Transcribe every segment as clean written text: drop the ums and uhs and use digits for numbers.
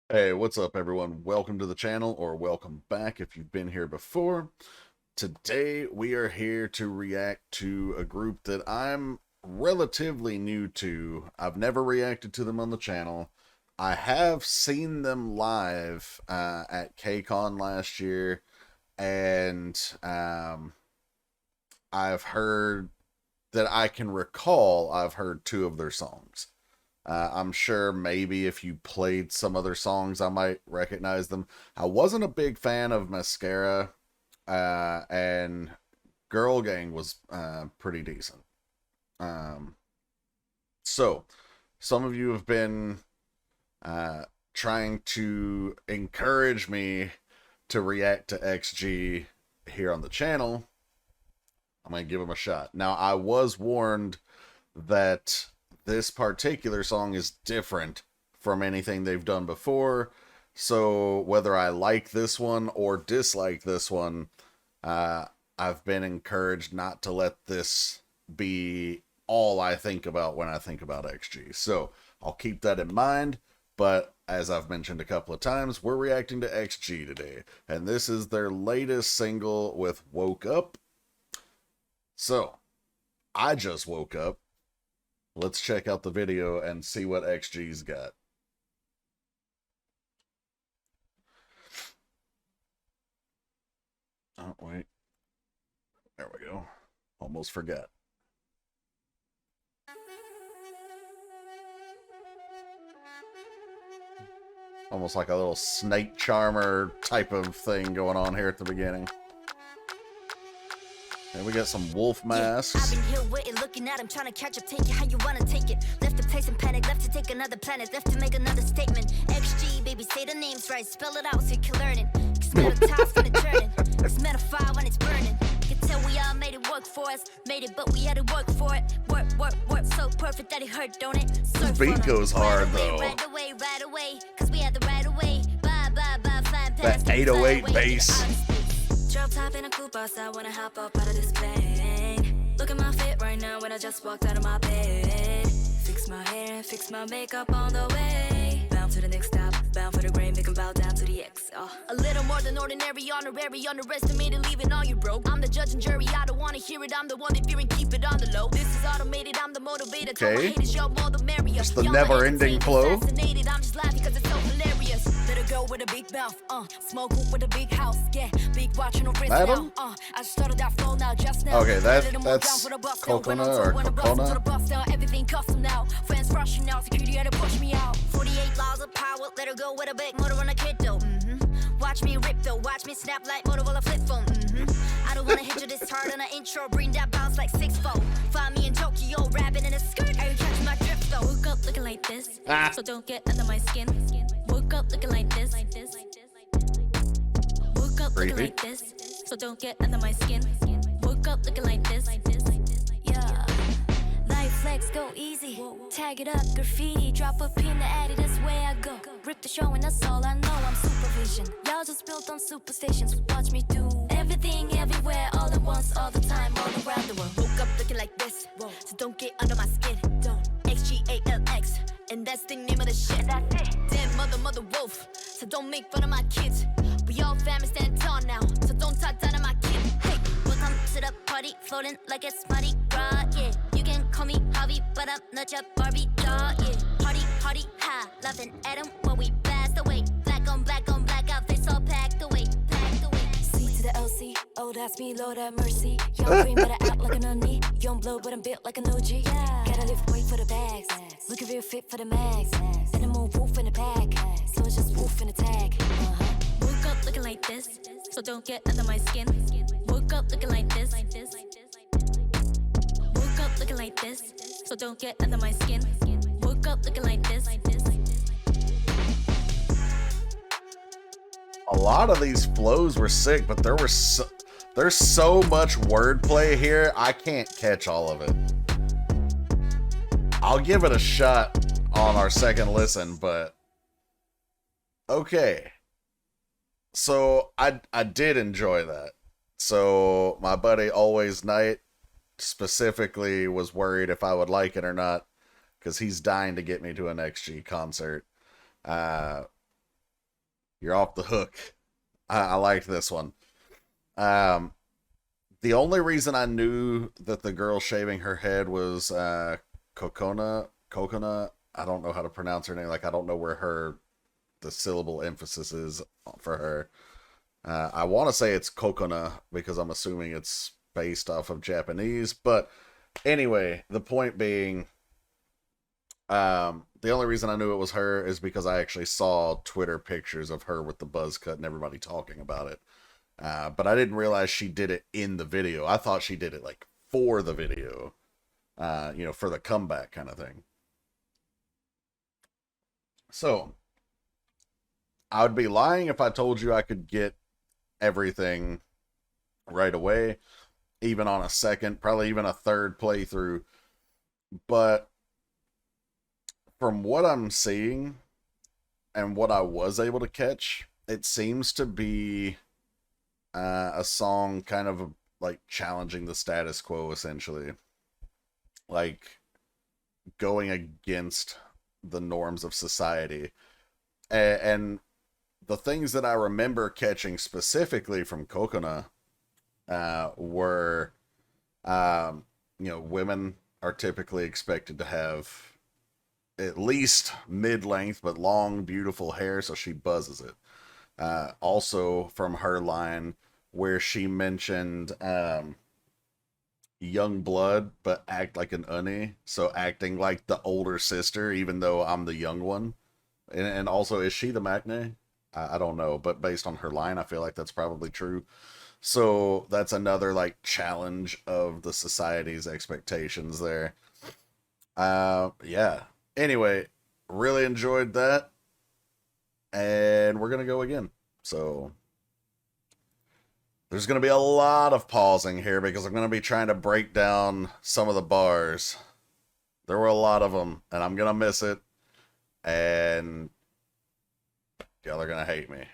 Hey, what's up, everyone? Welcome to the channel, or welcome back if you've been here before. Today, we are here to react to a group that I'm relatively new to. I've never reacted to them on the channel. I have seen them live at KCON last year, and I've heard that I can recall I've heard two of their songs. I'm sure maybe if you played some other songs, I might recognize them. I wasn't a big fan of Mascara, and Girl Gang was pretty decent. Um, so, some of you have been trying to encourage me to react to XG here on the channel. I'm going to give them a shot. Now, I was warned that this particular song is different from anything they've done before. So whether I like this one or dislike this one, I've been encouraged not to let this be all I think about when I think about XG. So I'll keep that in mind. But as I've mentioned a couple of times, we're reacting to XG today. And this is their latest single with Woke Up. So I just woke up. Let's check out the video and see what XG's got. Oh, wait. There we go. Almost forgot. Almost like a little snake charmer type of thing going on here at the beginning. And we got some wolf masks. I've been here waiting, looking at him, trying to catch up, take it how you wanna take it. Left the place in panic, left to take another planet, left to make another statement. XG, baby, say the names right, spell it out so you can learn it. Smell the tops when it's turning, smell the fire when it's burning. Can tell we all made it work for us, made it, but we had to work for it. Work, so perfect that it hurt, don't it? This beat goes hard though. Right away, cause we had the right away. Bye, flying past. That 808 bass. Drop top in a coupe outside, wanna hop up out of this plane. Look at my fit right now when I just walked out of my bed. Fix my hair and fix my makeup on the way. Bound to the next stop, bound for the grain, make 'em bow down to the X. A little more than ordinary, honorary, underestimated, leaving all you broke. I'm the judge and jury, I don't wanna hear it, I'm the one that fear and keep it on the low. This is automated, I'm the motivator. Okay. Y'all more the merrier. Just the never-ending flow. I'm just laughing cause it's so hilarious. Let her go with a big mouth, smoke with a big house, yeah, big watch on the wrist Madam? now, I started that flow now just now. Okay, that's coconut or coconut. Everything custom now. Friends rushing out, security had to push me out. 48 laws of power, let her go with a big motor on a kid though. Watch me rip though, watch me snap like Motorola flip phone. I don't wanna hit you this hard on an intro, bring that bounce like 6-4. Find me in Tokyo, rapping in a skirt. Are you catching my drift though? Woke up looking like this, so don't get under my skin. Woke up looking like this. Woke up looking like this, so don't get under my skin. Woke up looking like this. Yeah. Life flex, go easy. Tag it up, graffiti. Drop a pin to add it, that's where I go. Rip the show and that's all I know, I'm supervision. Y'all just built on superstitions. Watch me do everything, everywhere, all at once, all the time, all around the world. Woke up looking like this, so don't get under my skin. Don't. XGALX, and that's the name of the shit. That's it. Damn mother wolf, so don't make fun of my kids. We all family stand tall now, so don't talk down to my kid. Hey, welcome to the party, floating like it's Mardi Gras, yeah. You can call me Harvey, but I'm not your Barbie doll, yeah. Party, ha, laughing at him when we blast away. Black on black, our face all packed away. C to the LC, oh that's me, Lord have mercy. Young green, but I act like an onion. Young blow, but I'm built like an OG. Yeah. Gotta lift weight for the bags, looking real fit for the mags. Animal wolf in the pack, so it's just wolf in the tag. Woke up looking like this, so don't get under my skin. Woke up looking like this. Woke up looking like this, so don't get under my skin. Woke up looking like this. A lot of these flows were sick, but there's so much wordplay here, I can't catch all of it. I'll give it a shot on our second listen, but okay. So I did enjoy that. So my buddy Always Night specifically was worried if I would like it or not, because he's dying to get me to an XG concert. You're off the hook. I liked this one. Um, the only reason I knew that the girl shaving her head was Coconut. I don't know how to pronounce her name. Like I don't know where the syllable emphasis is for her. I want to say it's Coconut because I'm assuming it's based off of Japanese. But anyway, the point being, the only reason I knew it was her is because I actually saw Twitter pictures of her with the buzz cut and everybody talking about it. But I didn't realize she did it in the video. I thought she did it like for the video, for the comeback kind of thing. So I would be lying if I told you I could get everything right away, even on a second, probably even a third playthrough. But from what I'm seeing and what I was able to catch, it seems to be a song kind of like challenging the status quo, essentially. Like going against the norms of society. And the things that I remember catching specifically from Coconut were, women are typically expected to have at least mid-length but long, beautiful hair, so she buzzes it. Also from her line where she mentioned young blood but act like an uni, so acting like the older sister even though I'm the young one. And also, is she the Maknae? I don't know, but based on her line, I feel like that's probably true. So that's another like challenge of the society's expectations there. Yeah. Anyway, really enjoyed that, and we're gonna go again. So there's gonna be a lot of pausing here because I'm gonna be trying to break down some of the bars. There were a lot of them, and I'm gonna miss it, and y'all are gonna hate me.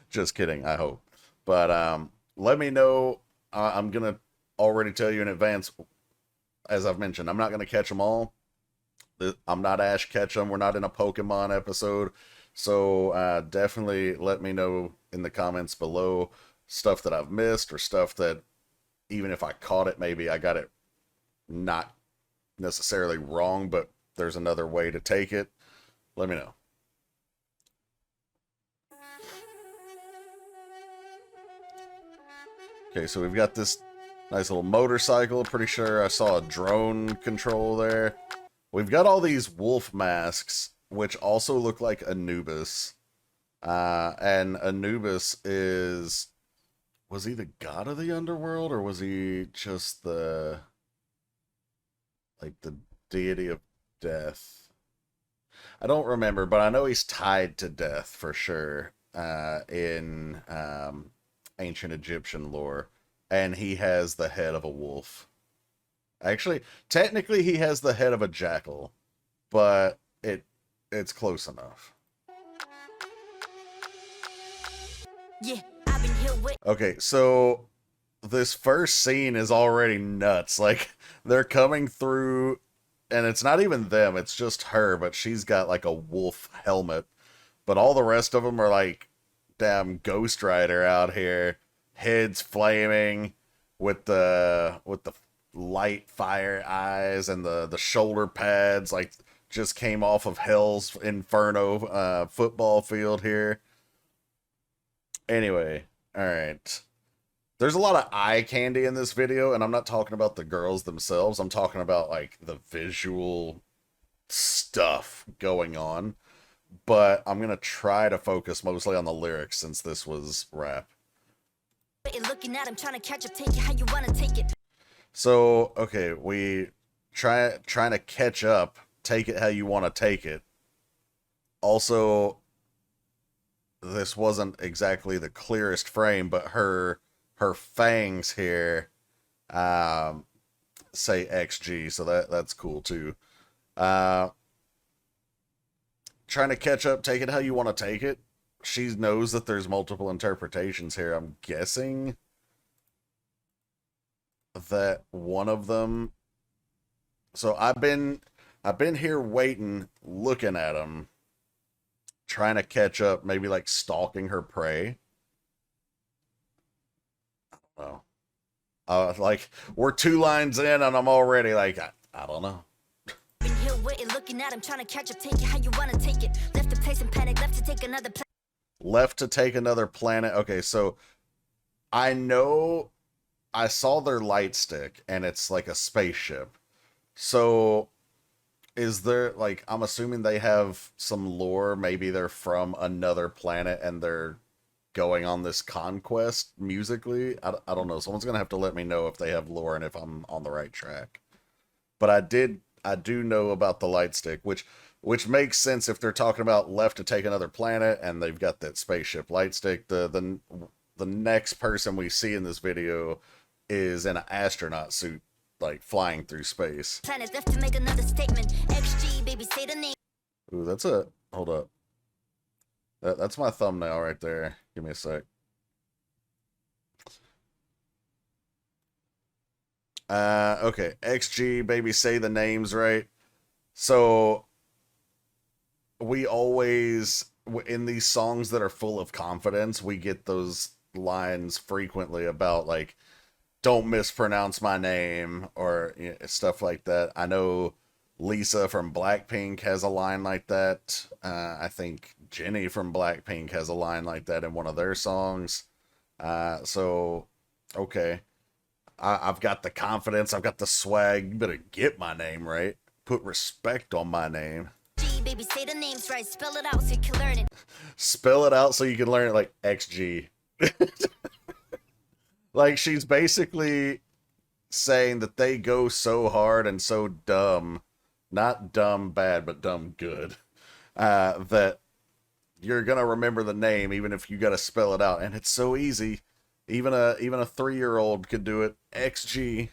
Just kidding, I hope. But let me know. I'm gonna already tell you in advance, as I've mentioned, I'm not gonna catch them all. I'm not Ash Ketchum. We're not in a Pokemon episode. So definitely let me know in the comments below stuff that I've missed or stuff that even if I caught it, maybe I got it not necessarily wrong, but there's another way to take it. Let me know. Okay, so we've got this nice little motorcycle. Pretty sure I saw a drone control there. We've got all these wolf masks, which also look like Anubis. And Anubis was he the god of the underworld, or was he just the deity of death? I don't remember, but I know he's tied to death for sure in ancient Egyptian lore. And he has the head of a wolf. Actually, technically he has the head of a jackal, but it's close enough. Yeah, I've been here with. Okay, so this first scene is already nuts. Like they're coming through and it's not even them, it's just her, but she's got like a wolf helmet. But all the rest of them are like damn Ghost Rider out here, heads flaming with the light fire eyes and the shoulder pads like just came off of Hell's Inferno football field here. Anyway, all right. There's a lot of eye candy in this video, and I'm not talking about the girls themselves. I'm talking about like the visual stuff going on. But I'm gonna try to focus mostly on the lyrics since this was rap. Looking at him, trying to catch up, take it how you wanna take it. So, okay, we trying to catch up, take it how you want to take it. Also, this wasn't exactly the clearest frame, but her fangs here say XG, so that's cool too. Trying to catch up, take it how you want to take it. She knows that there's multiple interpretations here. I'm guessing that one of them. So I've been here waiting, looking at them, trying to catch up, maybe like stalking her prey. Oh, like we're 2 lines in and I'm already like, I don't know. Been here waiting, looking at him, trying to catch up, take it how you wanna take it. Left the place in panic, left to take another place. Left to take another planet. Okay, so I know I saw their light stick and it's like a spaceship. So is there, like, I'm assuming they have some lore. Maybe they're from another planet and they're going on this conquest musically. I don't know. Someone's going to have to let me know if they have lore and if I'm on the right track. But I do know about the light stick, which makes sense if they're talking about left to take another planet and they've got that spaceship light stick. The next person we see in this video is in an astronaut suit, like flying through space. Planet left to make another statement. XG, baby, say the name. Ooh, that's a, hold up. That's my thumbnail right there. Give me a sec. Okay, XG, baby, say the names right. So we always, in these songs that are full of confidence, we get those lines frequently about like, don't mispronounce my name, or stuff like that. I know Lisa from Blackpink has a line like that. I think Jennie from Blackpink has a line like that in one of their songs. So, okay. I've got the confidence, I've got the swag. You better get my name right. Put respect on my name. G, baby, say the names right. Spell it out so you can learn it. Spell it out so you can learn it, like XG. Like, she's basically saying that they go so hard and so dumb, not dumb bad, but dumb good, that you're gonna remember the name even if you gotta spell it out, and it's so easy. Even a 3-year-old could do it. XG.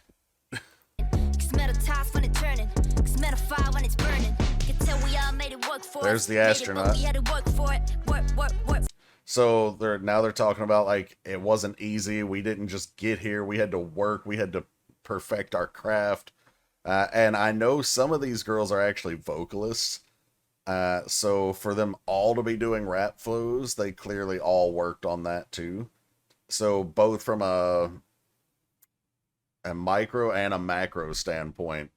There's the astronaut. So they're talking about like it wasn't easy. We didn't just get here. We had to work. We had to perfect our craft. And I know some of these girls are actually vocalists. So for them all to be doing rap flows, they clearly all worked on that too. So both from a micro and a macro standpoint,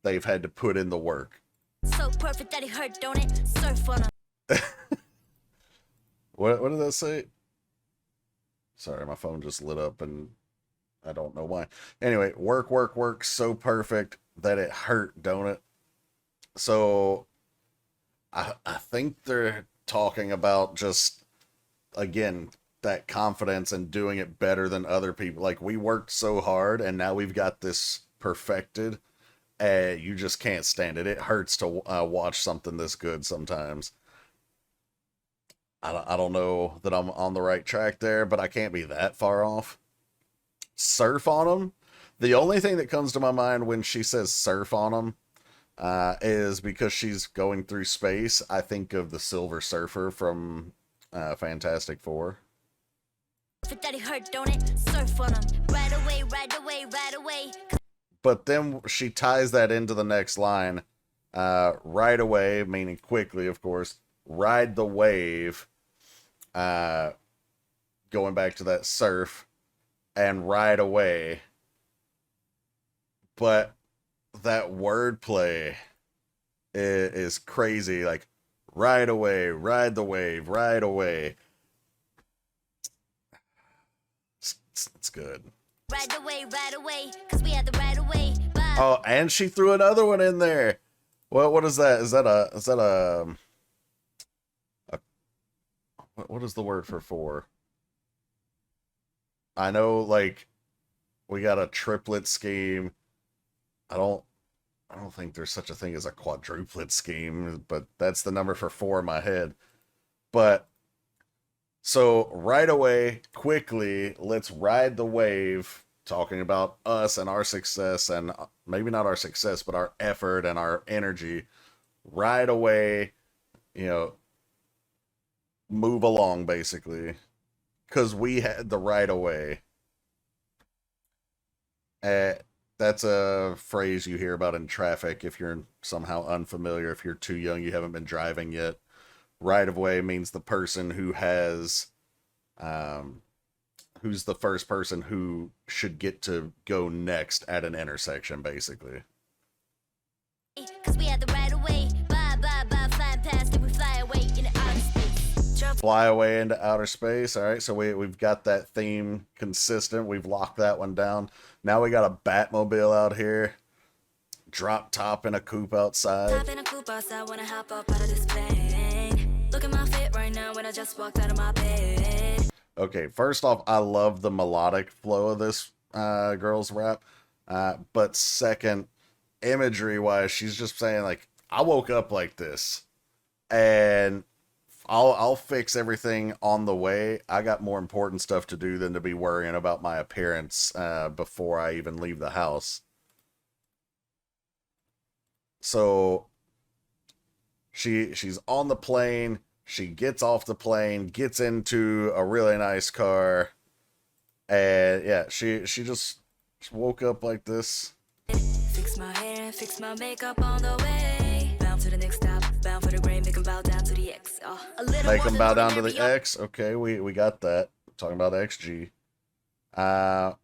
they've had to put in the work. So perfect that it hurt, don't it? Surf on 'em. What did that say? Sorry, my phone just lit up and I don't know why. Anyway, work, so perfect that it hurt, don't it? So I think they're talking about just, again, that confidence and doing it better than other people. Like, we worked so hard and now we've got this perfected. You just can't stand it. It hurts to watch something this good sometimes. I don't know that I'm on the right track there, but I can't be that far off. Surf on them. The only thing that comes to my mind when she says surf on them is because she's going through space. I think of the Silver Surfer from Fantastic Four. That it hurt, don't it? Surf on 'em. Right away, right away, right away. But then she ties that into the next line. Right away, meaning quickly, of course. Ride the wave. Going back to that surf. And ride away. But that wordplay is crazy. Like, ride away, ride the wave, ride away. It's good. Right away, cause we had the right away. Bye. Oh, and she threw another one in there. What is that? Is that a what is the word for four? I know, like, we got a triplet scheme. I don't think there's such a thing as a quadruplet scheme, but that's the number for 4 in my head. But so right away, quickly, let's ride the wave, talking about us and our success, and maybe not our success, but our effort and our energy. Right away, move along, basically, because we had the right away. That's a phrase you hear about in traffic if you're somehow unfamiliar, if you're too young, you haven't been driving yet. right of way means the person who has, who's the first person who should get to go next at an intersection, basically. Cause we had the right away. Bye, bye, bye, flying past and we fly away into outer space. Fly away into outer space. All right, so we've got that theme consistent. We've locked that one down. Now we got a Batmobile out here. Drop top in a coupe outside. Top in a coupe outside, wanna hop up out of this plane. Look at my fit right now when I just walked out of my bed. Okay, first off, I love the melodic flow of this girl's rap. But second, imagery-wise, she's just saying, like, I woke up like this. And I'll fix everything on the way. I got more important stuff to do than to be worrying about my appearance before I even leave the house. So she's on the plane. She gets off the plane, gets into a really nice car, and yeah, she just woke up like this. Fix my hair, fix my makeup on the way. Bound to the next stop, bound for the grain, make 'em bow down to the X. Make them bow down to the X. Okay, we got that. I'm talking about XG. Now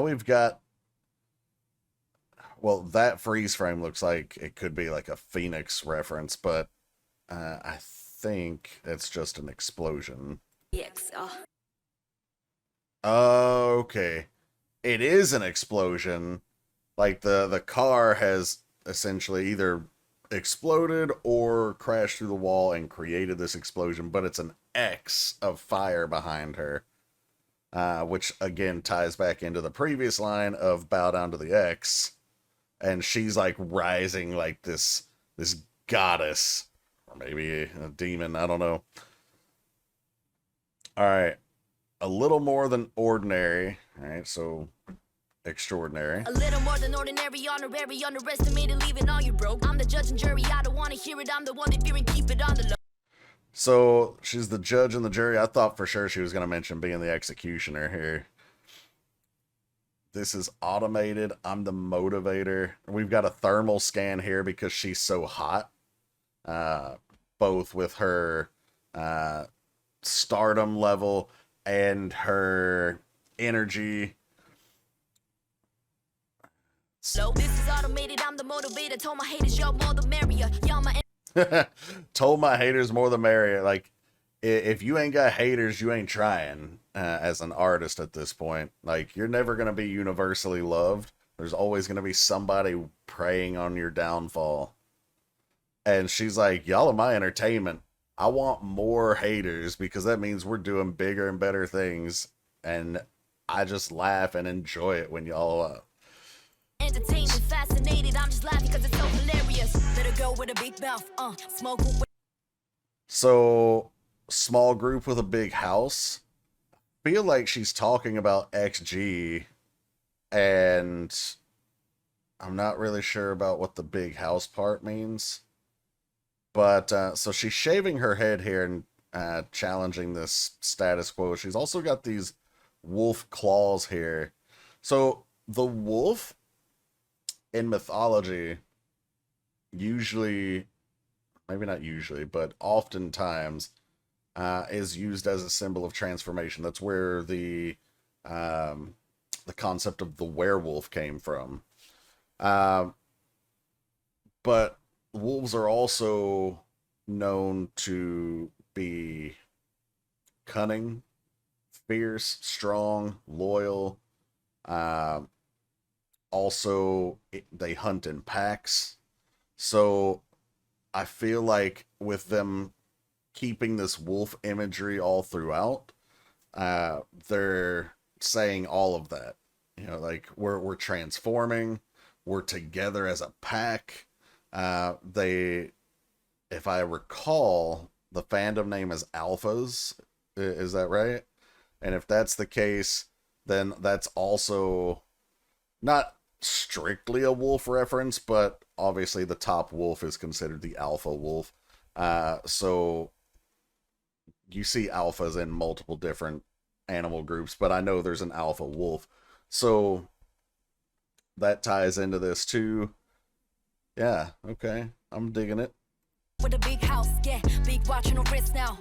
we've got. Well, that freeze frame looks like it could be like a Phoenix reference, but I think it's just an explosion. Okay. It is an explosion. Like the car has essentially either exploded or crashed through the wall and created this explosion, but it's an X of fire behind her. Which again ties back into the previous line of bow down to the X. And she's like rising like this goddess, or maybe a demon, I don't know. All right, a little more than ordinary. All right, so extraordinary. A little more than ordinary, honorary, underestimated, leaving all you broke. I'm the judge and jury, I don't want to hear it. I'm the one that fear and keep it on the low. So she's the judge and the jury. I thought for sure she was going to mention being the executioner here. This is automated. I'm the motivator. We've got a thermal scan here because she's so hot. Both with her stardom level and her energy. So this is automated. I'm the motivator. Told my haters, y'all more the merrier. Y'all my Told my haters more the merrier. Like, if you ain't got haters, you ain't trying as an artist at this point. Like, you're never going to be universally loved. There's always going to be somebody preying on your downfall. And she's like, y'all are my entertainment. I want more haters because that means we're doing bigger and better things. And I just laugh and enjoy it when y'all entertained and fascinated. I'm just laughing because it's so hilarious. Let her go with a big mouth. Smoke. So, small group with a big house. Feel like she's talking about XG, and I'm not really sure about what the big house part means. But, so she's shaving her head here and challenging this status quo. She's also got these wolf claws here. So, the wolf in mythology, usually, maybe not usually, but oftentimes, is used as a symbol of transformation. That's where the concept of the werewolf came from. But wolves are also known to be cunning, fierce, strong, loyal. Also, they hunt in packs. So I feel like with them keeping this wolf imagery all throughout, they're saying all of that. You know, like we're transforming, we're together as a pack. They, if I recall, the fandom name is Alphas. Is that right? And if that's the case, then that's also not strictly a wolf reference, but obviously the top wolf is considered the alpha wolf. So you see alphas in multiple different animal groups, but I know there's an alpha wolf. So that ties into this too. Yeah, okay. I'm digging it. With a big house, yeah, big watch on the wrist now.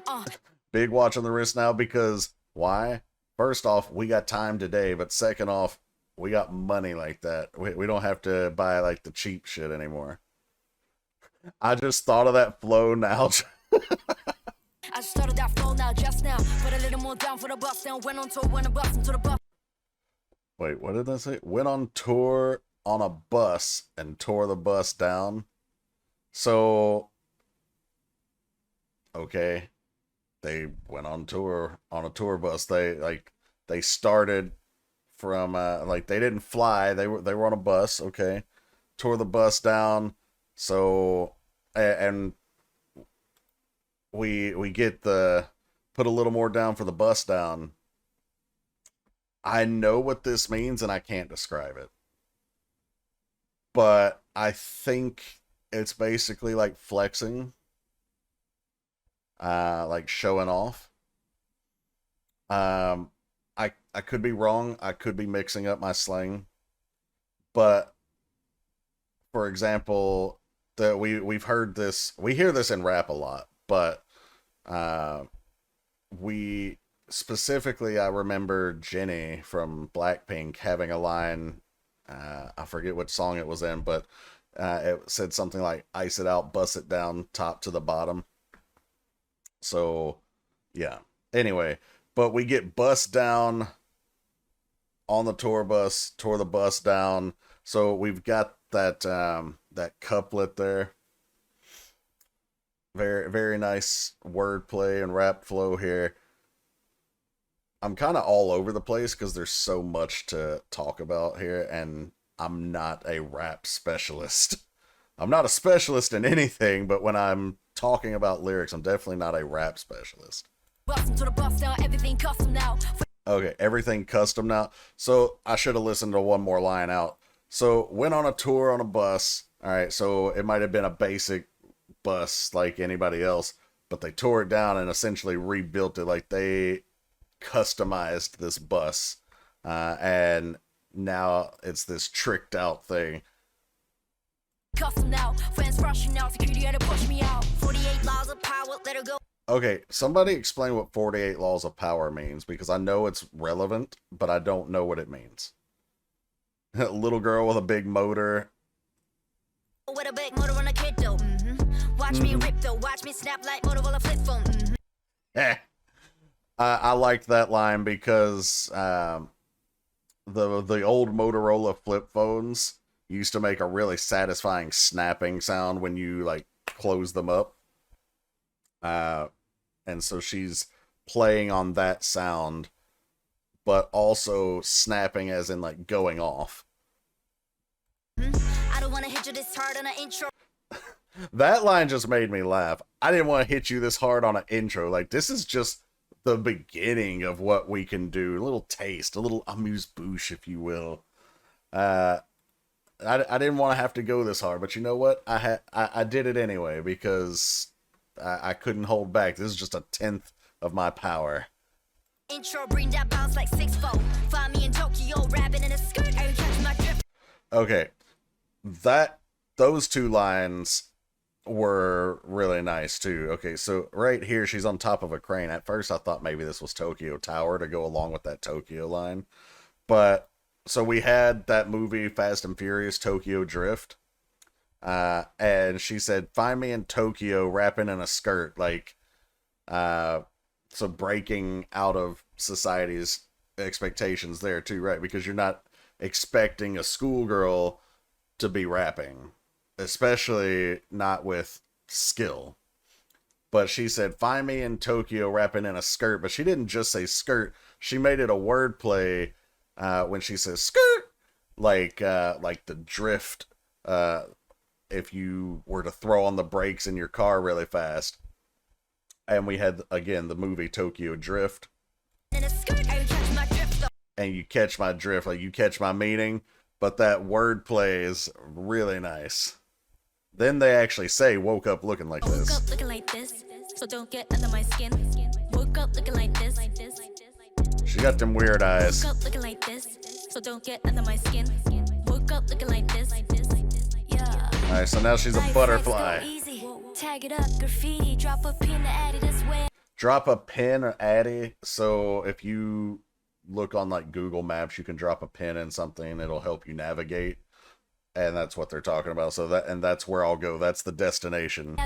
Big watch on the wrist now because why? First off, we got time today, but second off, we got money like that. We don't have to buy like the cheap shit anymore. I just thought of that flow now. I started that flow now, just now. Put a little more down for the bus down. Went on tour, went a bus into the bus. Wait, what did I say? Went on tour on a bus and tore the bus down. So, okay, they went on tour on a tour bus. They started from like they didn't fly. They were on a bus. Okay, tore the bus down. So, and we get the put a little more down for the bus down. I know what this means and I can't describe it. But I think it's basically like flexing. Like showing off. I could be wrong. I could be mixing up my slang. But for example, we've heard this, we hear this in rap a lot, but we specifically, I remember Jenny from Blackpink having a line, I forget what song it was in, but it said something like ice it out, bust it down, top to the bottom. So yeah, anyway, but we get bust down on the tour bus, tore the bus down. So we've got that that couplet there. Very, very nice wordplay and rap flow here. I'm kind of all over the place because there's so much to talk about here, and I'm not a rap specialist. I'm not a specialist in anything, but when I'm talking about lyrics, I'm definitely not a rap specialist. Okay, everything custom now. So I should have listened to one more line out. So went on a tour on a bus. All right, so it might have been a basic bus like anybody else, but they tore it down and essentially rebuilt it. Like they customized this bus, and now it's this tricked out thing. Custom now, friends rushing out, security had to push me out. 48 laws of power, let her go. Okay, somebody explain what 48 laws of power means, because I know it's relevant, but I don't know what it means. A little girl with a big motor. With a big motor on a kid though. Watch me rip though, watch me snap like Motorola flip phone. I liked that line because the old Motorola flip phones used to make a really satisfying snapping sound when you like close them up. And so she's playing on that sound, but also snapping as in like going off. I don't want to hit you this hard on an intro. That line just made me laugh. I didn't want to hit you this hard on an intro. Like, this is just the beginning of what we can do. A little taste, a little amuse-bouche, if you will. I didn't want to have to go this hard, but you know what? I did it anyway because I couldn't hold back. This is just a 10th of my power. Intro, bring that bounce like 6-4. Find me in Tokyo, rapping in a skirt. I catch my drift. Okay, those two lines were really nice too. Okay, so right here she's on top of a crane. At first I thought maybe this was Tokyo Tower to go along with that Tokyo line, but so we had that movie Fast and Furious Tokyo Drift, and she said find me in Tokyo rapping in a skirt, like so breaking out of society's expectations there too, right? Because you're not expecting a schoolgirl to be rapping, especially not with skill. But she said, find me in Tokyo rapping in a skirt. But she didn't just say skirt. She made it a wordplay when she says skirt. Like the drift, if you were to throw on the brakes in your car really fast. And we had, again, the movie Tokyo Drift. In a skirt, you catch my drift, and you catch my drift, like you catch my meaning. But that wordplay is really nice. Then they actually say, woke up looking like this. Woke up looking like this, so don't get under my skin. Woke up looking like this. She got them weird eyes. Woke up looking like this, so don't get under my skin. Woke up looking like this. Yeah. Alright, so now she's a butterfly. Tag it up, graffiti, drop a pin to add it as well. Drop a pin or Addy. So if you look on like Google Maps, you can drop a pin in something. It'll help you navigate. And that's what they're talking about. So that's where I'll go. That's the destination.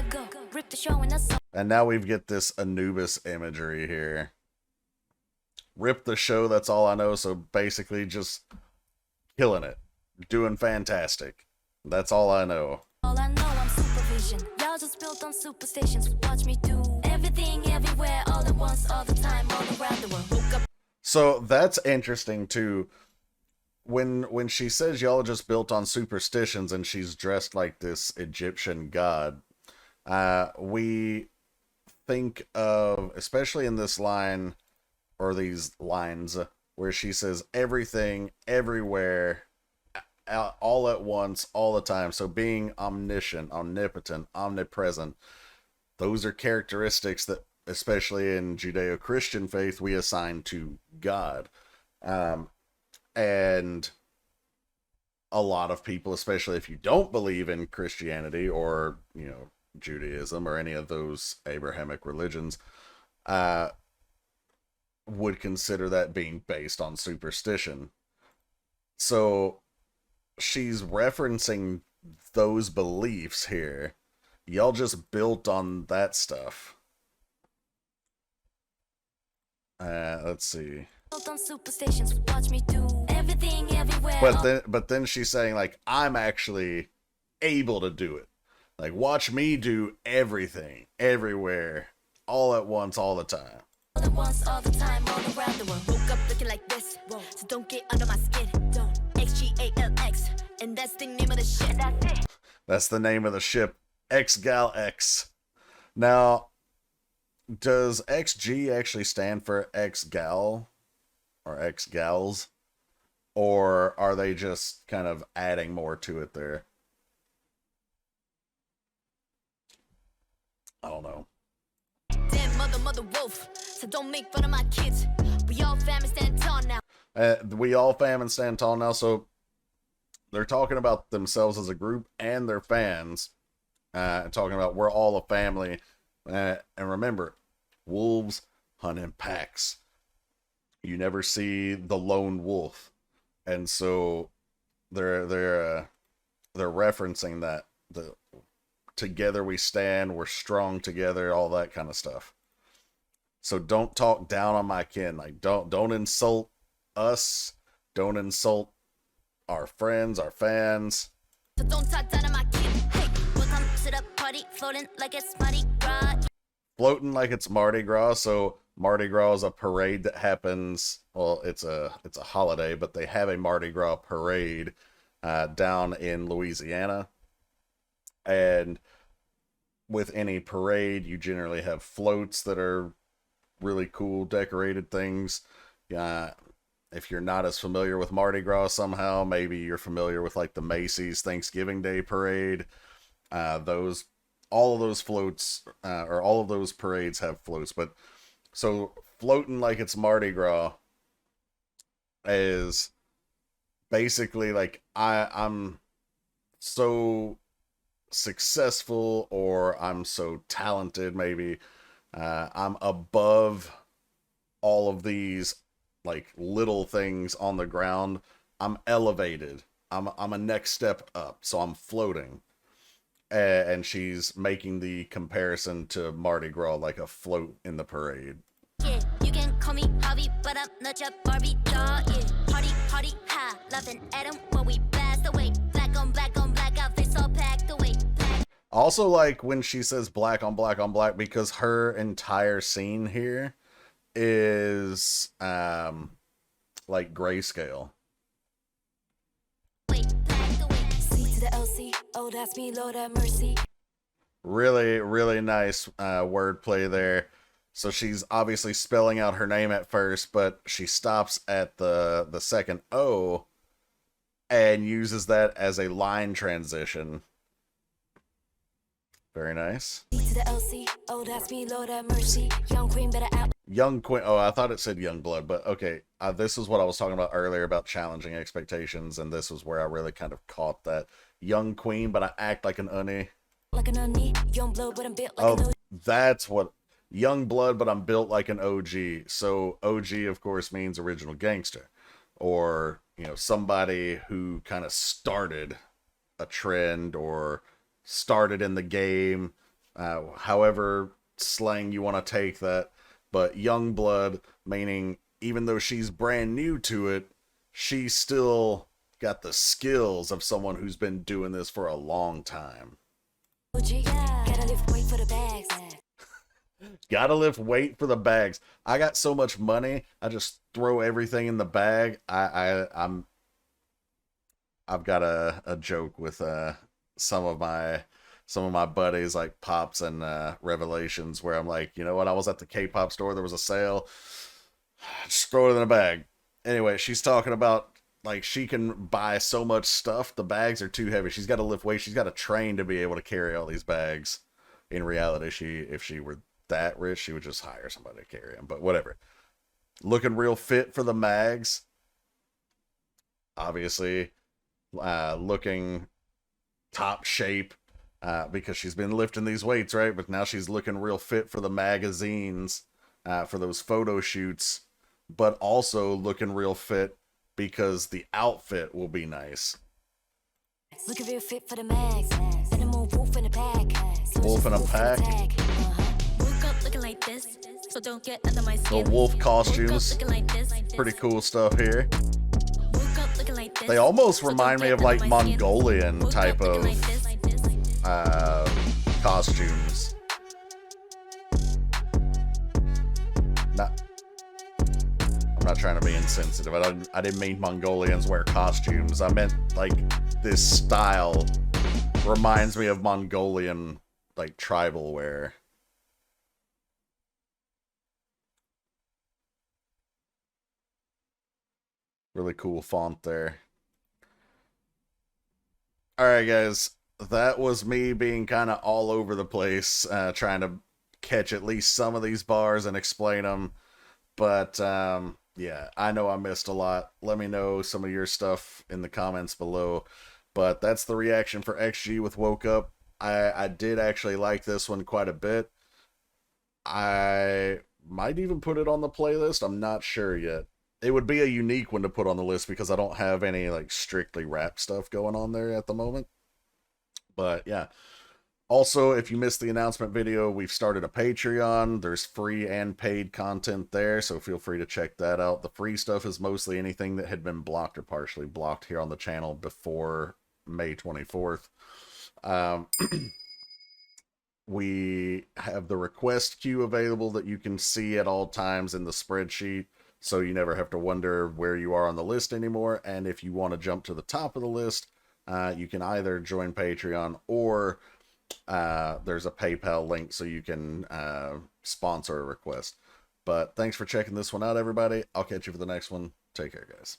And now we get this Anubis imagery here. Rip the show, that's all I know. So basically just killing it. Doing fantastic. That's all I know. All I know, I'm supervision. Y'all just built on superstitions. Watch me do everything, everywhere, all at once, all the time, all around the world. Woke up. So that's interesting too. When she says y'all just built on superstitions and she's dressed like this Egyptian god, we think of, especially in this line, or these lines, where she says everything, everywhere, all at once, all the time. So being omniscient, omnipotent, omnipresent, those are characteristics that, especially in Judeo-Christian faith, we assign to God. And a lot of people, especially if you don't believe in Christianity or, you know, Judaism or any of those Abrahamic religions, would consider that being based on superstition. So she's referencing those beliefs here. Y'all just built on that stuff. Let's see. On superstitions, watch me do everything, everywhere. But then she's saying, like, I'm actually able to do it. Like, watch me do everything, everywhere, all at once, all the time. All at once, all the time, all around the world. Woke up looking like this, so don't get under my skin. Don't. XGALX, and that's the name of the ship. That's it. That's the name of the ship, XGAL X. Now, does XG actually stand for XGAL? Or X-Gals, or are they just kind of adding more to it there? I don't know. Damn mother wolf, so don't make fun of my kids. We all fam and stand tall now. We all fam and stand tall now, so they're talking about themselves as a group and their fans, talking about we're all a family. And remember, wolves hunt in packs. You never see the lone wolf, and so they're referencing that the together we stand, we're strong together, all that kind of stuff. So don't talk down on my kin. Like don't insult us. Don't insult our friends, our fans. So don't talk down on my kin. Hey, welcome to the party, floating like it's Mardi Gras. Floating like it's Mardi Gras. So Mardi Gras is a parade that happens, well, it's a holiday, but they have a Mardi Gras parade down in Louisiana. And with any parade, you generally have floats that are really cool, decorated things. If you're not as familiar with Mardi Gras somehow, maybe you're familiar with like the Macy's Thanksgiving Day Parade. All of those floats, or all of those parades have floats, but so floating like it's Mardi Gras is basically like I'm so successful, or I'm so talented, maybe I'm above all of these like little things on the ground. I'm elevated. I'm a next step up, so I'm floating. And she's making the comparison to Mardi Gras, like a float in the parade. Yeah, you can call me Javi, but I'm not your Barbie doll. Yeah, party, ha, laughing at him while we blast away. Black on black, outfits all packed away. Also, like when she says black on black, because her entire scene here is like grayscale. Oh, that's me, Lord have mercy. Really, really nice wordplay there. So she's obviously spelling out her name at first, but she stops at the second O and uses that as a line transition. Very nice. Oh, that's me, Lord have mercy. Young queen better out. Young queen. Oh, I thought it said young blood, but okay. This is what I was talking about earlier about challenging expectations, and this was where I really kind of caught that. Young queen, but I act like an uni. like an onion, young blood, but I'm built like Oh, an that's what, young blood, but I'm built like an OG. So OG, of course, means original gangster, or somebody who kind of started a trend or started in the game, however slang you want to take that. But young blood meaning even though she's brand new to it, she's still got the skills of someone who's been doing this for a long time. OG. Gotta lift weight for the bags. Gotta lift weight for the bags. I got so much money, I just throw everything in the bag. I've got a joke with some of my buddies like Pops and Revelations, where I'm like, you know what? I was at the K-pop store. There was a sale. Just throw it in a bag. Anyway, she's talking about like she can buy so much stuff. The bags are too heavy. She's got to lift weight. She's got to train to be able to carry all these bags. In reality, if she were that rich, she would just hire somebody to carry them. But whatever. Looking real fit for the mags. Obviously, looking top shape. Because she's been lifting these weights, right? But now she's looking real fit for the magazines, for those photo shoots, but also looking real fit because the outfit will be nice. Looking real fit for the mags. And I'm a wolf in a pack. Wolf in a pack? Woke up looking like this, so don't get under my skin. The wolf costumes. Pretty cool stuff here. They almost remind me of like Mongolian type of costumes. I'm not trying to be insensitive. I didn't mean Mongolians wear costumes. I meant like this style reminds me of Mongolian like tribal wear. Really cool font there. Alright guys, that was me being kind of all over the place, trying to catch at least some of these bars and explain them. But yeah, I know I missed a lot. Let me know some of your stuff in the comments below. But that's the reaction for XG with Woke Up. I did actually like this one quite a bit. I might even put it on the playlist. I'm not sure yet. It would be a unique one to put on the list because I don't have any like strictly rap stuff going on there at the moment. But yeah. Also, if you missed the announcement video, we've started a Patreon. There's free and paid content there, so feel free to check that out. The free stuff is mostly anything that had been blocked or partially blocked here on the channel before May 24th. We have the request queue available that you can see at all times in the spreadsheet, so you never have to wonder where you are on the list anymore. And if you want to jump to the top of the list, you can either join Patreon or there's a PayPal link so you can sponsor a request. But thanks for checking this one out, everybody. I'll catch you for the next one. Take care, guys.